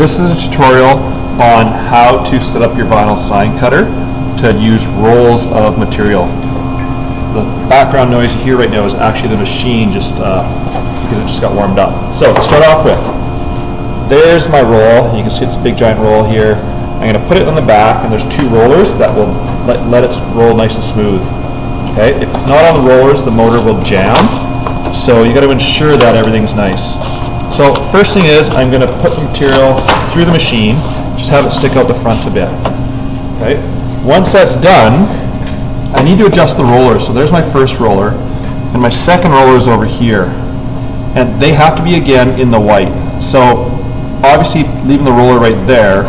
This is a tutorial on how to set up your vinyl sign cutter to use rolls of material. The background noise you hear right now is actually the machine just because it just got warmed up. So to start off with, there's my roll. You can see it's a big giant roll here. I'm going to put it on the back, and there's two rollers that will let it roll nice and smooth. Okay, if it's not on the rollers, the motor will jam. So you got to ensure that everything's nice. So first thing is, I'm going to put the material through the machine, just have it stick out the front a bit. Okay, once that's done, I need to adjust the rollers. So there's my first roller, and my second roller is over here, and they have to be again in the white. So obviously leaving the roller right there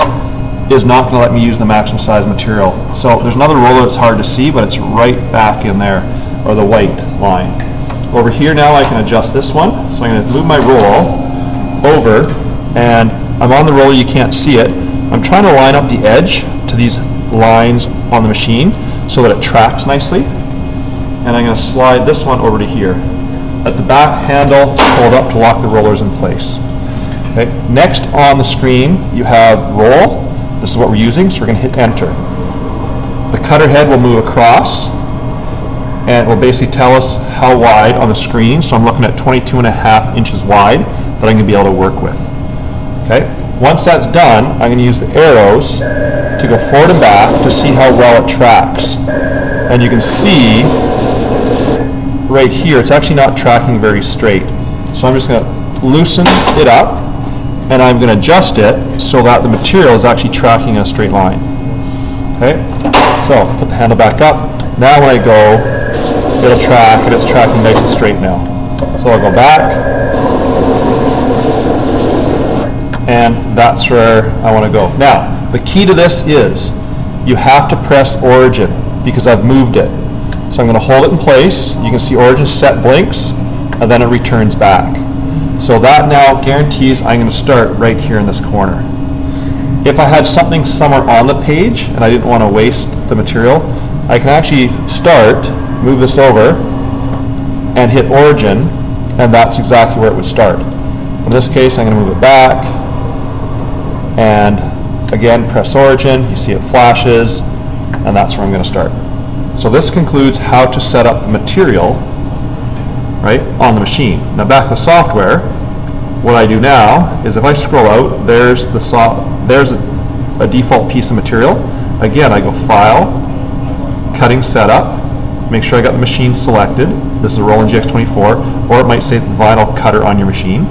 is not going to let me use the maximum size material. So there's another roller that's hard to see, but it's right back in there, or the white line. Over here now I can adjust this one. So I'm going to move my roll over, and I'm on the roller, you can't see it. I'm trying to line up the edge to these lines on the machine so that it tracks nicely. And I'm going to slide this one over to here. Let the back handle hold up to lock the rollers in place. Okay. Next on the screen you have roll. This is what we're using, so we're going to hit enter. The cutter head will move across, and it will basically tell us how wide on the screen. So I'm looking at 22.5 inches wide that I'm going to be able to work with. Okay. Once that's done, I'm going to use the arrows to go forward and back to see how well it tracks. And you can see right here, it's actually not tracking very straight. So I'm just going to loosen it up, and I'm going to adjust it so that the material is actually tracking in a straight line. Okay. So put the handle back up. Now when I go, it'll track, and it's tracking nice and straight now. So I'll go back, and that's where I want to go. Now, the key to this is you have to press origin because I've moved it. So I'm going to hold it in place. You can see origin set blinks, and then it returns back. So that now guarantees I'm going to start right here in this corner. If I had something somewhere on the page and I didn't want to waste the material, I can actually start, move this over, and hit origin, and that's exactly where it would start. In this case, I'm going to move it back, and again press origin. You see it flashes, and that's where I'm going to start. So this concludes how to set up the material right on the machine. Now back to the software. What I do now is if I scroll out, there's a default piece of material. Again, I go File, Cutting Setup, make sure I got the machine selected. This is a Roland GX24, or it might say vinyl cutter on your machine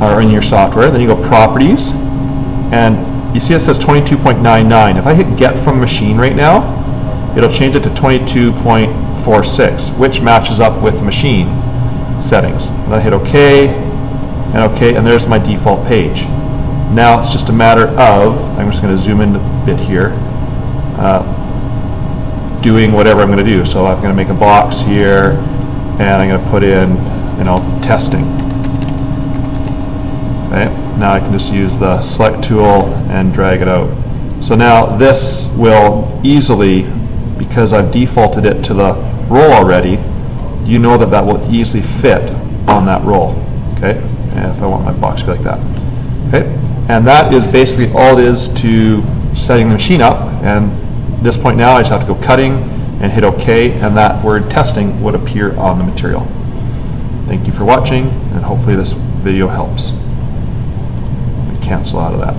or in your software. Then you go Properties, and you see it says 22.99. If I hit Get from Machine right now, it'll change it to 22.46, which matches up with machine settings. And I hit OK, and OK, and there's my default page. Now it's just a matter of, I'm just going to zoom in a bit here, doing whatever I'm going to do. So I'm going to make a box here, and I'm going to put in, testing. Okay. Now I can just use the select tool and drag it out. So now this will easily, because I've defaulted it to the roll already, you know that that will easily fit on that roll. Okay, and if I want my box to be like that. Okay, and that is basically all it is to setting the machine up. And at this point now I just have to go cutting and hit OK, and that word testing would appear on the material. Thank you for watching, and hopefully this video helps. Cancel out of that.